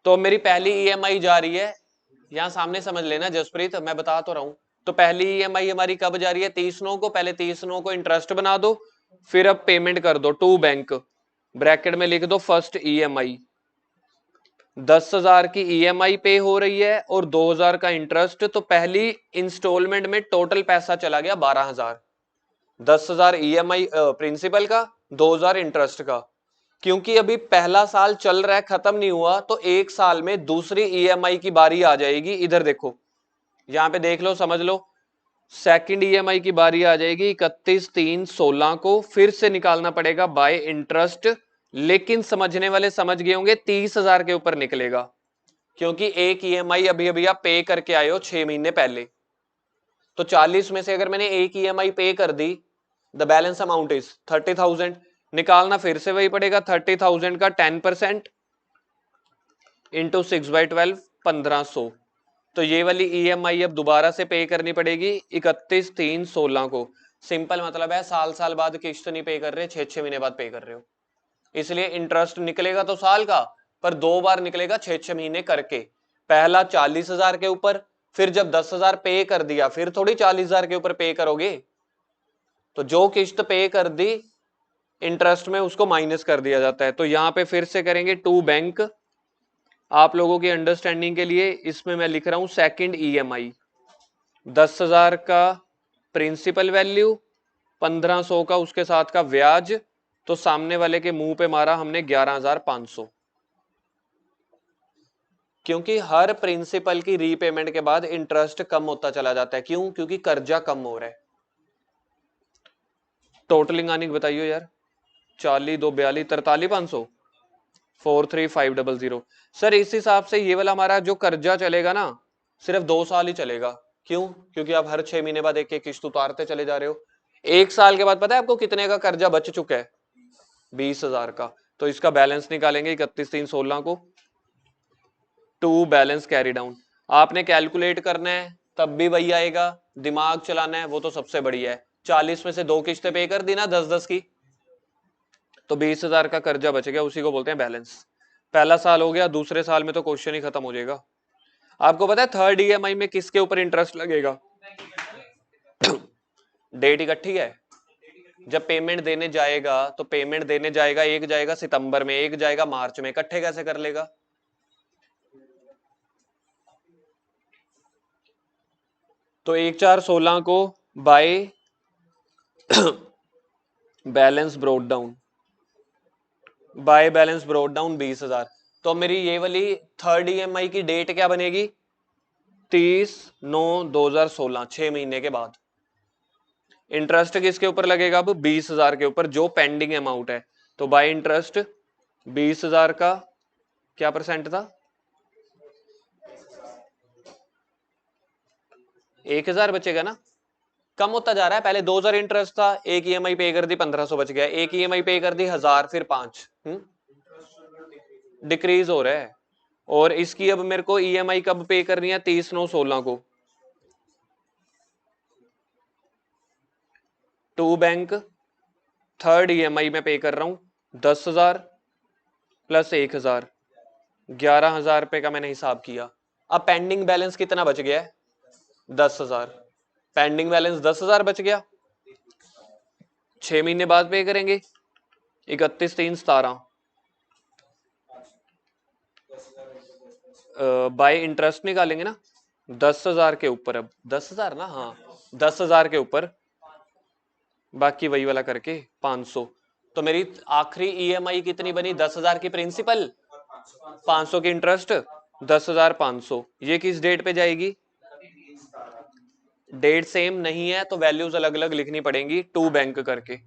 तो मेरी पहली ईएमआई जा रही है, यहां सामने समझ लेना जसप्रीत, मैं बता तो रहा हूं। तो पहली ईएमआई हमारी कब जा रही है? 30/9 को। पहले 30/9 को इंटरेस्ट बना दो, फिर अब पेमेंट कर दो टू बैंक। ब्रैकेट में लिख दो फर्स्ट ईएमआई। 10,000 की ईएमआई पे हो रही है और 2,000 का इंटरेस्ट। तो पहली इंस्टॉलमेंट में टोटल पैसा चला गया 12,000। 10,000 ईएमआई प्रिंसिपल का, 2,000 इंटरेस्ट का। क्योंकि अभी पहला साल चल रहा है, खत्म नहीं हुआ, तो एक साल में दूसरी ईएमआई की बारी आ जाएगी। इधर देखो, यहां पे देख लो, समझ लो। सेकंड ईएमआई की बारी आ जाएगी 31/3/16 को। फिर से निकालना पड़ेगा बाय इंटरेस्ट, लेकिन समझने वाले समझ गए होंगे 30,000 के ऊपर निकलेगा, क्योंकि एक ईएमआई अभी अभी आप पे करके आए हो 6 महीने पहले। तो 40 में से अगर मैंने एक ईएमआई पे कर दी, द बैलेंस अमाउंट इज 30,000। निकालना फिर से वही पड़ेगा, 30,000 का 10% इंटू 6/12, 1,500। तो ये वाली ईएमआई अब दोबारा से पे करनी पड़ेगी 31/3/16 को। सिंपल मतलब है, साल साल बाद किस्त नहीं पे कर रहे, 6 महीने बाद पे कर रहे हो। इसलिए इंटरेस्ट निकलेगा तो साल का, पर 2 बार निकलेगा 6 महीने करके। पहला 40,000 के ऊपर, फिर जब 10,000 पे कर दिया फिर थोड़ी 40,000 के ऊपर पे करोगे। तो जो किस्त पे कर दी इंटरेस्ट में, उसको माइनस कर दिया जाता है। तो यहां पे फिर से करेंगे टू बैंक। आप लोगों की अंडरस्टैंडिंग के लिए इसमें मैं लिख रहा हूं सेकंड ईएमआई। 10,000 का प्रिंसिपल वैल्यू, 1,500 का उसके साथ का ब्याज। तो सामने वाले के मुंह पे मारा हमने 11,500, क्योंकि हर प्रिंसिपल की रीपेमेंट के बाद इंटरेस्ट कम होता चला जाता है। क्यों? क्योंकि कर्जा कम हो रहा है। टोटलिंग आनी बताइयो यार। 40, 2, 42, 43,500, 43,500। सर इस हिसाब से ये वाला हमारा जो कर्जा चलेगा ना, सिर्फ 2 साल ही चलेगा। क्यों? क्योंकि आप हर 6 महीने बाद एक एक किस्त उतारते चले जा रहे हो। 1 साल के बाद पता है आपको कितने का कर्जा बच चुका है? 20,000 का। तो इसका बैलेंस निकालेंगे 31/3/16 को। टू बैलेंस कैरी डाउन आपने कैलकुलेट करना है, तब भी वही आएगा। दिमाग चलाना है, वो तो सबसे बढ़िया है। 40 में से 2 किस्तें पे कर दी ना 10-10 की, तो 20,000 का कर्जा बच गया, उसी को बोलते हैं बैलेंस। पहला साल हो गया, दूसरे साल में तो क्वेश्चन ही खत्म हो जाएगा। आपको पता है थर्ड ईएमआई में किसके ऊपर इंटरेस्ट लगेगा? डेट इकट्ठी है। जब पेमेंट देने जाएगा तो पेमेंट देने जाएगा, एक जाएगा सितंबर में, एक जाएगा मार्च में, इकट्ठे कैसे कर लेगा? तो 1/4/16 को by balance broad down, by balance broad down 20,000। तो मेरी ये वाली थर्ड ईएमआई की डेट क्या बनेगी? 30/9/2016, 6 महीने के बाद। इंटरेस्ट किसके ऊपर लगेगा? अब 20,000 के ऊपर, जो पेंडिंग अमाउंट है। तो बाय इंटरेस्ट 20,000 का क्या परसेंट था? 1,000 बचेगा ना, कम होता जा रहा है। पहले 2,000 इंटरेस्ट था, एक ईएमआई पे कर दी 1,500 बच गया, एक ईएमआई पे कर दी 1,000, फिर 5, डिक्रीज हो रहा है। और इसकी अब मेरे को ईएमआई कब पे करनी है? 30/9/16 को। टू बैंक थर्ड ईएमआई में पे कर रहा हूं 10,000 प्लस 1,000, 11,000 रुपए का मैंने हिसाब किया। अब पेंडिंग बैलेंस कितना बच गया है? 10,000। पेंडिंग बैलेंस 10,000 बच गया, 6 महीने बाद पे करेंगे, 31/3/17 बाय इंटरेस्ट निकालेंगे ना 10,000 के ऊपर, अब 10,000 ना, हाँ 10,000 के ऊपर, बाकी वही वाला करके 500। तो मेरी आखिरी ईएमआई कितनी बनी, 10,000 की प्रिंसिपल, 500 की इंटरेस्ट, 10,500। ये किस डेट पे जाएगी, डेट सेम नहीं है तो वैल्यूज अलग अलग लिखनी पड़ेंगी, टू बैंक करके।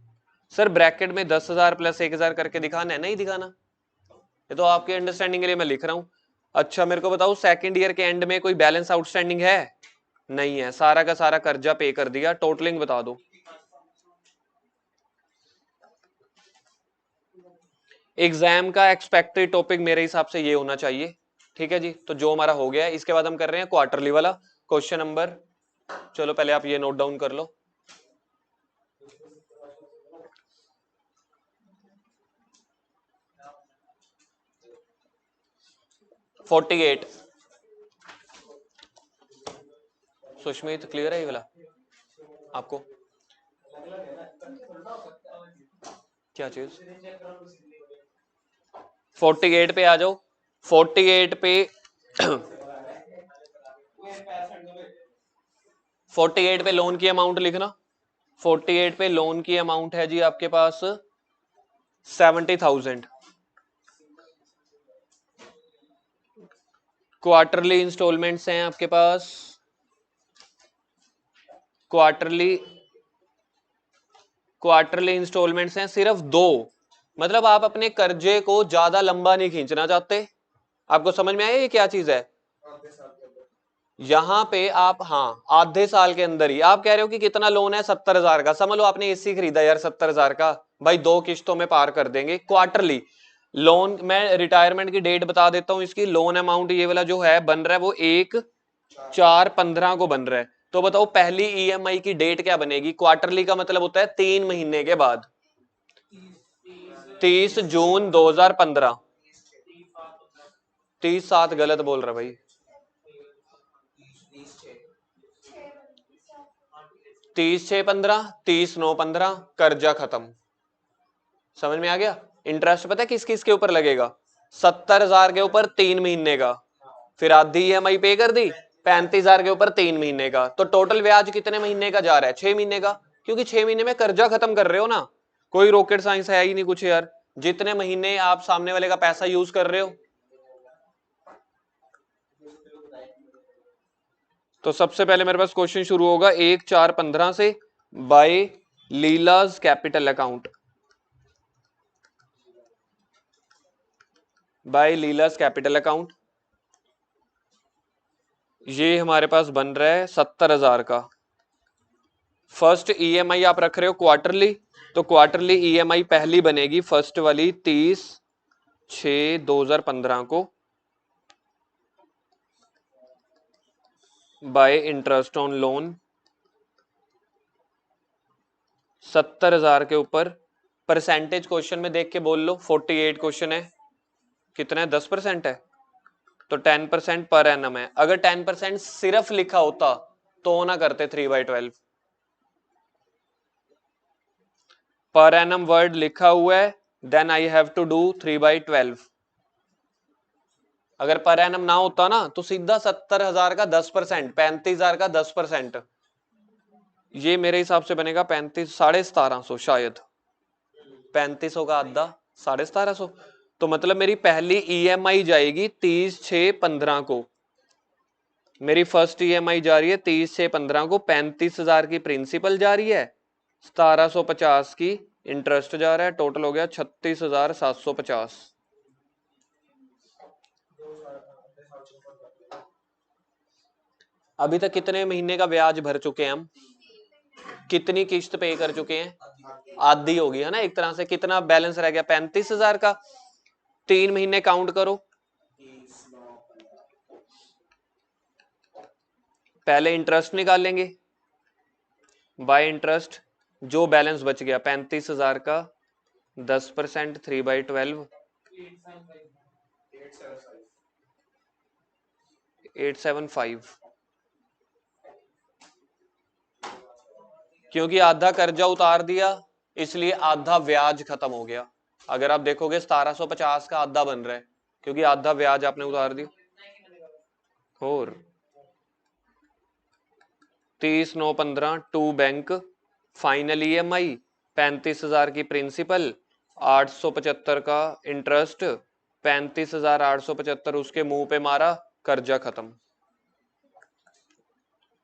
सर ब्रैकेट में 10,000 प्लस 1,000 करके दिखाना है, नहीं दिखाना, ये तो आपके अंडरस्टैंडिंग के लिए मैं लिख रहा हूं। अच्छा मेरे को बताओ सेकंड ईयर के एंड में कोई बैलेंस आउटस्टैंडिंग है, नहीं है, सारा का सारा कर्जा पे कर दिया, टोटलिंग बता दो। एग्जाम का एक्सपेक्टेड टॉपिक मेरे हिसाब से ये होना चाहिए, ठीक है जी। तो जो हमारा हो गया है, इसके बाद हम कर रहे हैं क्वार्टरली वाला क्वेश्चन नंबर, चलो पहले आप ये नोट डाउन कर लो। $48। सुष्मित क्लियर है ये वाला आपको, क्या चीज, 48 पे आ जाओ, 48 पे 48 पे लोन की अमाउंट लिखना, 48 पे लोन की अमाउंट है जी आपके पास 70,000। क्वार्टरली इंस्टॉलमेंट्स हैं आपके पास, क्वार्टरली इंस्टॉलमेंट्स हैं सिर्फ 2, मतलब आप अपने कर्जे को ज्यादा लंबा नहीं खींचना चाहते। आपको समझ में आया ये क्या चीज है, यहां पे आप, हाँ आधे साल के अंदर ही आप कह रहे हो कि कितना लोन है, 70,000 का, समझ लो आपने एसी खरीदा यार 70,000 का, भाई 2 किश्तों में पार कर देंगे। क्वार्टरली लोन, मैं रिटायरमेंट की डेट बता देता हूं इसकी, लोन अमाउंट ये वाला जो है बन रहा है वो 1/4/15 को बन रहा है। तो बताओ पहली ईएमआई की डेट क्या बनेगी, क्वार्टरली का मतलब होता है 3 महीने के बाद, 30 जून 2015। 30/7 गलत बोल रहा भाई, 30/6/15, 30/9/15, कर्जा खत्म। समझ में आ गया। इंटरेस्ट पता है किस किस के ऊपर लगेगा, 70,000 के ऊपर 3 महीने का, फिर आधी ईएमआई पे कर दी, 35,000 के ऊपर 3 महीने का, तो टोटल ब्याज कितने महीने का जा रहा है, 6 महीने का, क्योंकि 6 महीने में कर्जा खत्म कर रहे हो ना, कोई रॉकेट साइंस है ही नहीं कुछ यार, जितने महीने आप सामने वाले का पैसा यूज कर रहे हो। तो सबसे पहले मेरे पास क्वेश्चन शुरू होगा 1/4/15 से, bye लीलाज capital account, bye लीलाज capital account, ये हमारे पास बन रहा है 70,000 का। फर्स्ट ईएमआई आप रख रहे हो क्वार्टरली, तो क्वार्टरली ईएमआई पहली बनेगी फर्स्ट वाली 30/6/2015 को, बाय इंटरेस्ट ऑन लोन 70,000 के ऊपर। परसेंटेज क्वेश्चन में देख के बोल लो, 48 क्वेश्चन है, कितना है, 10% है, तो 10% पर एनम है। अगर 10% सिर्फ लिखा होता तो ना करते 3/12, पर एनम वर्ड लिखा हुआ है, then I have to do 3/12। अगर पर एनम ना होता ना तो सीधा 70,000 का 10%, 35,000 का 10%, ये मेरे हिसाब से बनेगा 1750 शायद, 3500 का आधा 1750। तो मतलब मेरी पहली ईएमआई जाएगी 30/6/15 को, मेरी फर्स्ट ईएमआई जा रही है 30/6/15 को, 35,000 की प्रिंसिपल जा रही है, 1750 की इंटरेस्ट जा रहा है, टोटल हो गया 36,750। अभी तक कितने महीने का ब्याज भर चुके हैं हम, कितनी किश्त पे कर चुके हैं, आधी होगी है ना एक तरह से, कितना बैलेंस रह गया 35,000 का, 3 महीने काउंट करो, पहले इंटरेस्ट निकालेंगे, बाय इंटरेस्ट जो बैलेंस बच गया 35,000 का 10%, 3/12, 875। क्योंकि आधा कर्जा उतार दिया इसलिए आधा ब्याज खत्म हो गया। अगर आप देखोगे 1750 का आधा बन रहा है क्योंकि आधा ब्याज आपने उतार दिया। और 30/9/15 टू बैंक, फाइनल EMI 35,000 की प्रिंसिपल, 875 का इंटरेस्ट, 35,875 उसके मुंह पे मारा, कर्जा खत्म।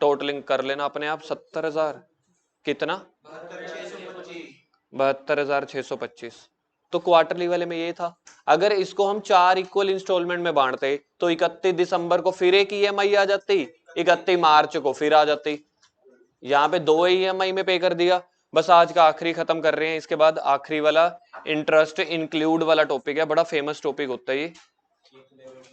टोटलिंग कर लेना अपने आप 70,000 कितना 72,625। तो क्वार्टरली वाले में ये था। अगर इसको हम 4 इक्वल इंस्टॉलमेंट में बांटते तो 31 दिसंबर को फिर एक EMI आ जाती, 31 मार्च को फिर आ जाती। यहाँ पे 2 EMI में पे कर दिया। बस आज का आखिरी खत्म कर रहे हैं, इसके बाद आखिरी वाला इंटरेस्ट इंक्लूड वाला टॉपिक है, बड़ा फेमस टॉपिक होता है ये।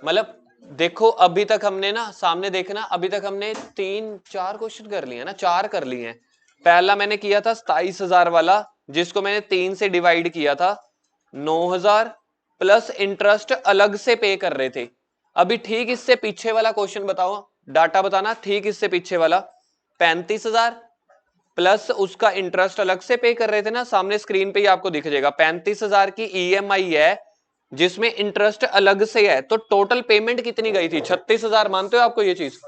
मतलब देखो अभी तक हमने ना, सामने देखना, अभी तक हमने 3-4 क्वेश्चन कर लिए ना, 4 कर लिए हैं। पहला मैंने किया था 27,000 वाला, जिसको मैंने 3 से डिवाइड किया था, 9,000 प्लस इंटरेस्ट अलग से पे कर रहे थे। अभी ठीक इससे पीछे वाला क्वेश्चन बताओ, डाटा बताना, ठीक इससे पीछे वाला 35,000 प्लस उसका इंटरेस्ट अलग से पे कर रहे थे ना, सामने स्क्रीन पे ही आपको दिख जाएगा। 35,000 की EMI है जिसमें इंटरेस्ट अलग से है, तो टोटल पेमेंट कितनी गई थी 36,000। मानते हो आपको ये चीज?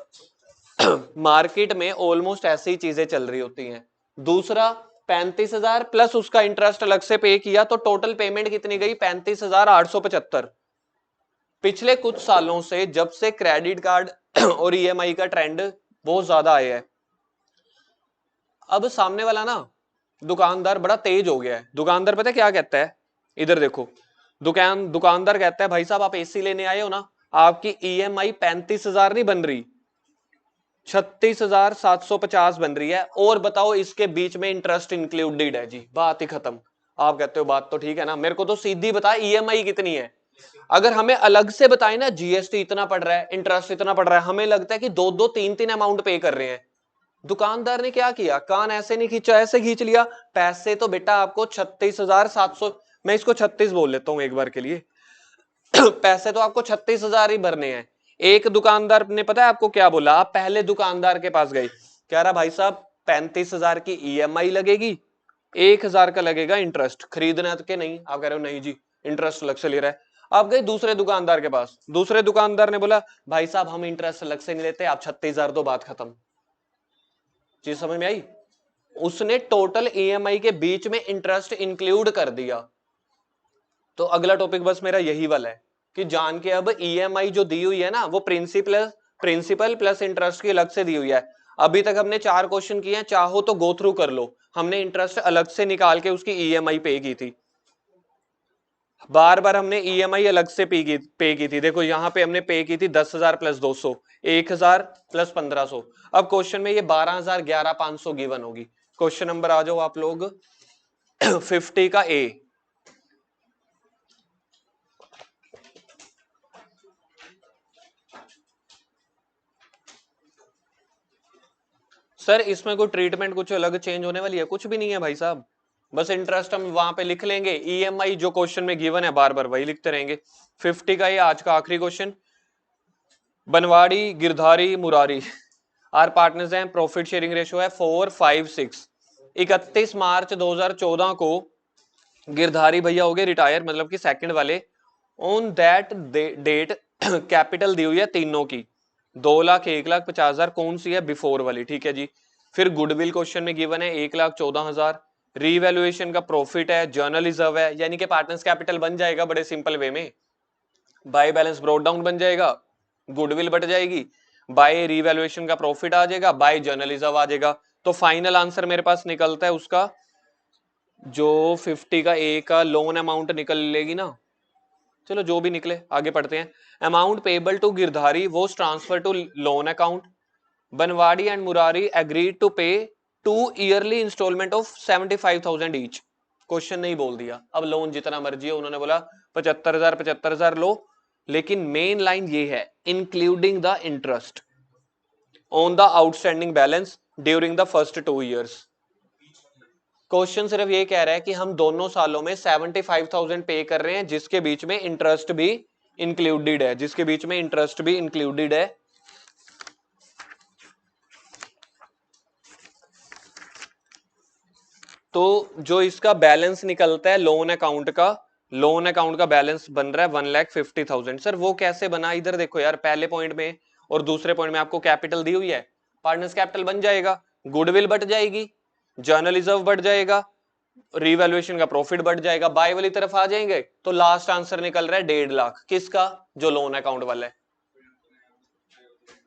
मार्केट में ऑलमोस्ट ऐसी ही चीजें चल रही होती हैं। दूसरा 35,000 प्लस उसका इंटरेस्ट अलग से पे किया, तो टोटल पेमेंट कितनी गई 35,875। पिछले कुछ सालों से जब से क्रेडिट कार्ड और EMI का ट्रेंड बहुत ज्यादा आया है, अब सामने वाला ना दुकानदार बड़ा तेज हो गया है। दुकानदार पता है क्या कहता है? इधर देखो, दुकानदार कहता है भाई साहब आप AC लेने आए हो ना, आपकी EMI 35,000 नहीं बन रही, 36,750 बन रही है, और बताओ इसके बीच में इंटरेस्ट इंक्लूडेड है जी। बात ही खत्म। आप कहते हो बात तो ठीक है ना, मेरे को तो सीधी बता EMI कितनी है। अगर हमें अलग से बताए ना GST इतना पड़ रहा है, इंटरेस्ट इतना पड़ रहा है, हमें लगता है कि 2-2 3-3 अमाउंट पे कर रहे हैं। दुकानदार ने क्या किया, कान ऐसे नहीं खींचा, ऐसे खींच लिया। पैसे तो बेटा आपको 36,700, मैं इसको 36 बोल लेता हूं एक बार के लिए। पैसे तो आपको 36,000 ही भरने हैं। एक दुकानदार ने पता है आपको क्या बोला? आप पहले दुकानदार के पास गए, कह रहा भाई साहब 35,000 की EMI लगेगी, 1,000 का लगेगा इंटरेस्ट, खरीदना के नहीं? आप कह रहे हो नहीं जी इंटरेस्ट अलग से ले रहा है। आप गए दूसरे दुकानदार के पास, दूसरे दुकानदार ने बोला भाई साहब हम इंटरेस्ट अलग से नहीं लेते, आप 36,000 दो, बात खत्म। चीज समझ में आई? उसने टोटल EMI के बीच में इंटरेस्ट इंक्लूड कर दिया। तो अगला टॉपिक बस मेरा यही वाला है कि जान के अब EMI जो दी हुई है ना, वो प्रिंसिपल प्लस इंटरेस्ट की अलग से दी हुई है। अभी तक हमने 4 क्वेश्चन किए हैं, चाहो तो गो थ्रू कर लो। हमने इंटरेस्ट अलग से निकाल के उसकी EMI पे की थी, बार बार हमने EMI अलग से पे की थी। देखो यहाँ पे हमने पे की थी 10,000 प्लस 200, 1,000 प्लस 1,500। अब क्वेश्चन में ये 12,000 11,500 गिवन होगी। क्वेश्चन नंबर आ जाओ आप लोग 50 का A। सर इसमें कोई ट्रीटमेंट कुछ अलग चेंज होने वाली है? कुछ भी नहीं है भाई साहब, बस इंटरेस्ट हम वहां पे लिख लेंगे, EMI जो क्वेश्चन में गिवन है बार बार वही लिखते रहेंगे। 50 का ये आज का आखिरी question. Banwari, Girdhari, Murari are partners हैं, प्रॉफिट शेयरिंग रेशियो है 4:5:6। 31 मार्च 2014 को गिरधारी भैया हो गए रिटायर, मतलब कि सेकंड वाले। ऑन दैट डेट कैपिटल दी हुई है तीनों की 2 लाख, 1 लाख 50,000। कौन सी है? बिफोर वाली, ठीक है जी। फिर गुडविल क्वेश्चन में गिवन है 1,14,000। रीवैल्यूएशन का प्रॉफिट है, जर्नल रिजर्व है, यानी कि पार्टनर्स कैपिटल बन जाएगा बड़े सिंपल वे में। बाय बैलेंस ब्रॉट डाउन बन जाएगा, गुडविल बढ़ जाएगी, बाय रीवैल्यूएशन का प्रॉफिट आ जाएगा, बाय जर्नल रिजर्व आ जाएगा। तो फाइनल आंसर मेरे पास निकलता है उसका जो 50 का A का लोन अमाउंट निकल लेगी ना, चलो जो भी निकले आगे पढ़ते हैं। Amount payable to Girdhari was transfer to loan account. Banwari and Murari agreed to pay 2 yearly instalment of 75,000 each. Question नहीं बोल दिया, अब लोन जितना मर्जी है, उन्होंने बोला 75,000 लो, लेकिन मेन लाइन ये है including the interest on the outstanding balance during the first 2 years. Question सिर्फ ये कह रहा है कि हम दोनों सालों में 75,000 पे कर रहे हैं, जिसके बीच में इंटरेस्ट भी इंक्लूडेड है, जिसके बीच में इंटरेस्ट भी इंक्लूडेड है। तो जो इसका बैलेंस निकलता है लोन अकाउंट का बैलेंस बन रहा है 1,50,000। सर वो कैसे बना, इधर देखो यार, पहले पॉइंट में और दूसरे पॉइंट में आपको कैपिटल दी हुई है, पार्टनर्स कैपिटल बन जाएगा, गुडविल बढ़ जाएगी, जर्नल रिजर्व बढ़ जाएगा, रीवैल्यूएशन का प्रॉफिट बढ़ जाएगा, बाय वाली तरफ आ जाएंगे, तो लास्ट आंसर निकल रहा है 1.5 लाख। किसका? जो लोन अकाउंट वाला है।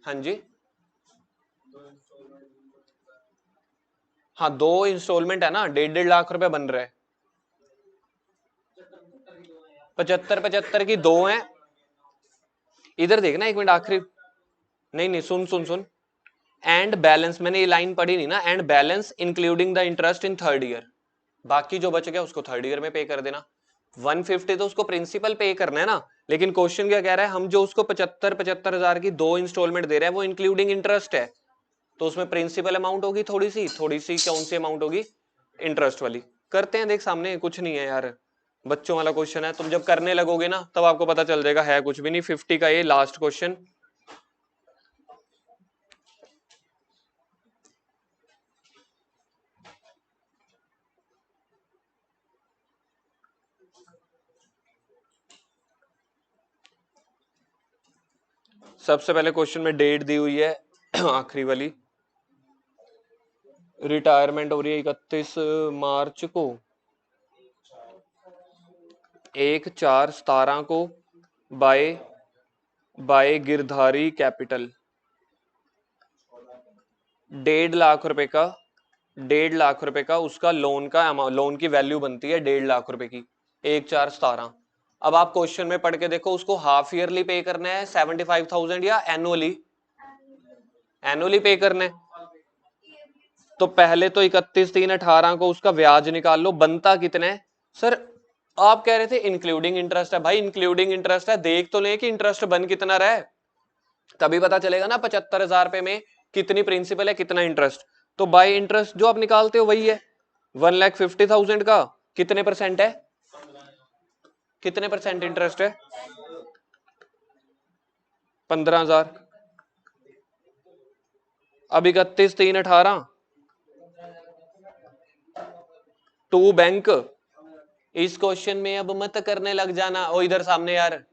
हाँ जी, हाँ 2 इंस्टॉलमेंट है ना, 1.5 लाख रुपए बन रहा है। 75 की 2 है। इधर देखना एक मिनट, आखिरी, नहीं नहीं, सुन सुन सुन, एंड बैलेंस, मैंने ये लाइन पढ़ी नहीं ना, and balance including the interest in third year, बाकी जो बच गया उसको थर्ड ईयर में पे कर देना। 150 तो उसको प्रिंसिपल पे करना है ना, लेकिन क्वेश्चन क्या कह रहा है, हम जो उसको 75 हजार की 2 इंस्टॉलमेंट दे रहे हैं वो इंक्लूडिंग इंटरेस्ट है, तो उसमें प्रिंसिपल अमाउंट होगी थोड़ी सी कौन सी अमाउंट होगी, इंटरेस्ट वाली। करते हैं, देख सामने कुछ नहीं है यार, बच्चों वाला क्वेश्चन है, तुम जब करने लगोगे ना तब आपको पता चल जाएगा है कुछ भी नहीं। 50 का ये लास्ट क्वेश्चन। सबसे पहले क्वेश्चन में डेट दी हुई है आखिरी वाली, रिटायरमेंट हो रही है 31 मार्च को, 1/4/17 को, बाय गिरधारी कैपिटल। 1.5 लाख रुपए का, 1.5 लाख रुपए का उसका लोन का अमाउंट, लोन की वैल्यू बनती है 1.5 लाख रुपए की, 1/4/17। अब आप क्वेश्चन में पढ़ के देखो, उसको हाफ ईयरली पे करना है 75,000 या एनुअली, एनुअली पे करना है। तो पहले तो 31/3/18 को उसका ब्याज निकाल लो, बनता कितना है। सर आप कह रहे थे इंक्लूडिंग इंटरेस्ट है, भाई इंक्लूडिंग इंटरेस्ट है, देख तो ले कि इंटरेस्ट बन कितना रहा है, तभी पता चलेगा ना 75,000 रुपए में कितनी प्रिंसिपल है कितना इंटरेस्ट। तो बाय इंटरेस्ट जो आप निकालते हो वही है 1,50,000 का, कितने परसेंट है, कितने परसेंट इंटरेस्ट है, 15,000। अब 31/3/18 टू बैंक। इस क्वेश्चन में अब मत करने लग जाना, ओ इधर सामने यार,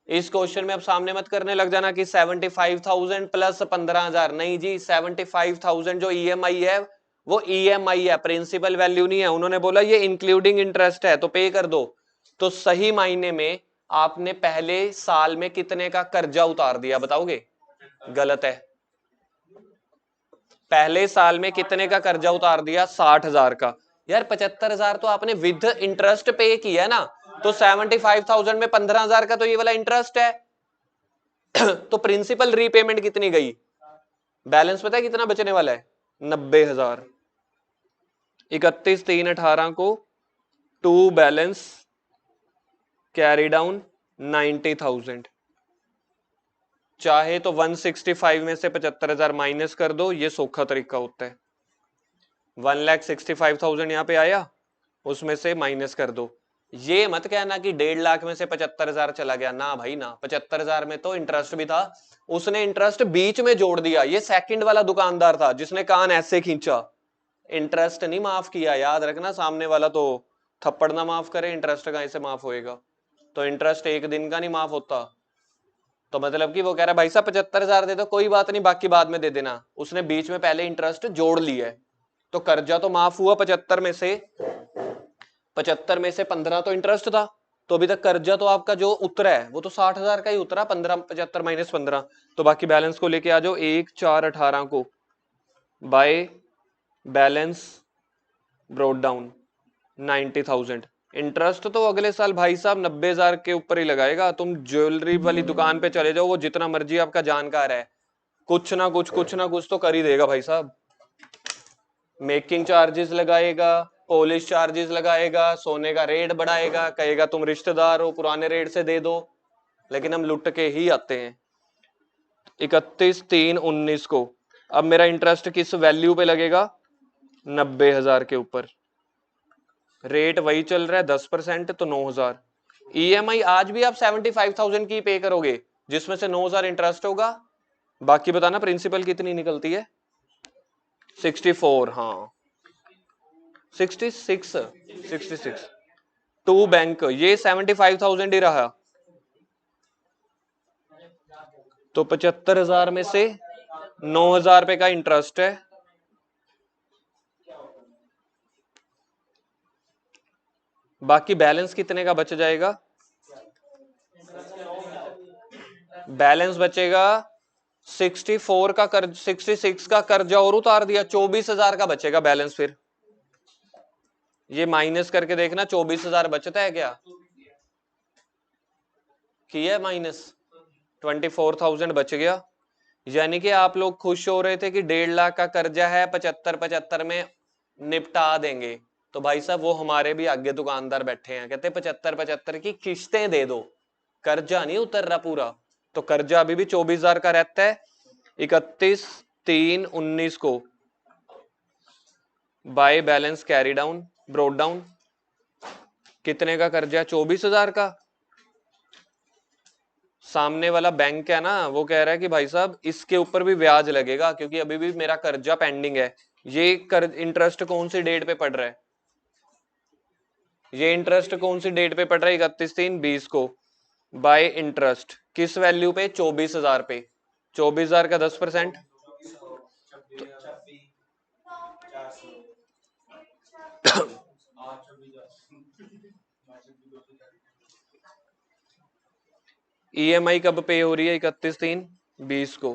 इस क्वेश्चन में अब सामने मत करने लग जाना कि 75,000 प्लस 15,000, नहीं जी, 75,000 जो ईएमआई है वो ईएमआई है, प्रिंसिपल वैल्यू नहीं है। उन्होंने बोला ये इंक्लूडिंग इंटरेस्ट है तो पे कर दो। तो सही मायने में आपने पहले साल में कितने का कर्जा उतार दिया, बताओगे? गलत है। पहले साल में कितने का कर्जा उतार दिया, 60,000 का। यार 75,000 तो आपने विद इंटरेस्ट पे किया ना, तो 75,000 में 15,000 का तो ये वाला इंटरेस्ट है तो प्रिंसिपल रीपेमेंट कितनी गई, बैलेंस पता है कितना बचने वाला है, 90,000। 31/3/18 को टू बैलेंस कैरी डाउन 90,000। चाहे तो 165 में से 75,000 माइनस कर दो, ये सौखा तरीका होता है। 1,65,000 यहाँ पे आया, उसमें से माइनस कर दो। ये मत कहना कि 1.5 लाख में से 75,000 चला गया, ना भाई ना, 75,000 में तो इंटरेस्ट भी था, उसने इंटरेस्ट बीच में जोड़ दिया। ये सेकंड वाला दुकानदार था जिसने कान ऐसे खींचा, इंटरेस्ट नहीं माफ किया, याद रखना। सामने वाला तो थप्पड़ ना माफ करे, इंटरेस्ट कहां से माफ होएगा, तो इंटरेस्ट एक दिन का नहीं माफ होता। तो मतलब कि वो कह रहा है भाई साहब 75,000 दे दो, कोई बात नहीं बाकी बाद में दे देना, उसने बीच में पहले इंटरेस्ट जोड़ लिया है। तो कर्जा तो माफ हुआ 75 में से, 75 में से 15 तो इंटरेस्ट था, तो अभी तक कर्जा तो आपका जो उतरा है वो तो 60,000 का ही उतरा, 15 75 माइनस 15, तो बाकी बैलेंस को लेके आ जाओ 1/4/18 को by balance brought down 90,000। Interest तो अगले साल भाई साहब 90,000 के ऊपर ही लगाएगा। तुम ज्वेलरी वाली दुकान पे चले जाओ, वो जितना मर्जी आपका जानकार है, कुछ ना कुछ तो कर ही देगा भाई साहब। मेकिंग चार्जेस लगाएगा, पॉलिश चार्जेस लगाएगा, सोने का रेट बढ़ाएगा, कहेगा तुम रिश्तेदार हो पुराने रेट से दे दो, लेकिन हम लुट के ही आते हैं। 31/3/19 को अब मेरा इंटरेस्ट किस वैल्यू पे लगेगा, 90,000 के ऊपर, रेट वही चल रहा है 10%, तो 9,000। ईएमआई आज भी आप 75,000 की पे करोगे, जिसमें से 9,000 इंटरेस्ट होगा, बाकी बताना प्रिंसिपल कितनी निकलती है, 64। हाँ 66 टू बैंक, ये 75,000 ही रहा, तो 75,000 में से 9,000 रुपए का इंटरेस्ट है, बाकी बैलेंस कितने का बच जाएगा? बैलेंस बचेगा 64 का कर्ज, 66 का कर्जा और उतार दिया, 24,000 का बचेगा बैलेंस। फिर ये माइनस करके देखना 24,000 बचता है क्या? किया माइनस, 24,000 बच गया। यानी कि आप लोग खुश हो रहे थे कि 1.5 लाख का कर्जा है, 75 में निपटा देंगे, तो भाई साहब वो हमारे भी आगे दुकानदार बैठे हैं, कहते 75 की किस्तें दे दो, कर्जा नहीं उतर रहा पूरा, तो कर्जा अभी भी 24,000 का रहता है। 31/3/19 को by balance carry down broad down, कितने का कर्जा? 24,000 का। सामने वाला बैंक है ना, वो कह रहा है कि भाई साहब इसके ऊपर भी ब्याज लगेगा क्योंकि अभी भी मेरा कर्जा पेंडिंग है। ये कर्ज इंटरेस्ट कौन सी डेट पे पड़ रहा है? ये इंटरेस्ट कौन सी डेट पे पड़ रहा है? 31/3/20 को बाय इंटरेस्ट किस वैल्यू पे? 24,000 पे। 24,000 का 10%, ईएमआई कब पे हो रही है? 31/3/20 को।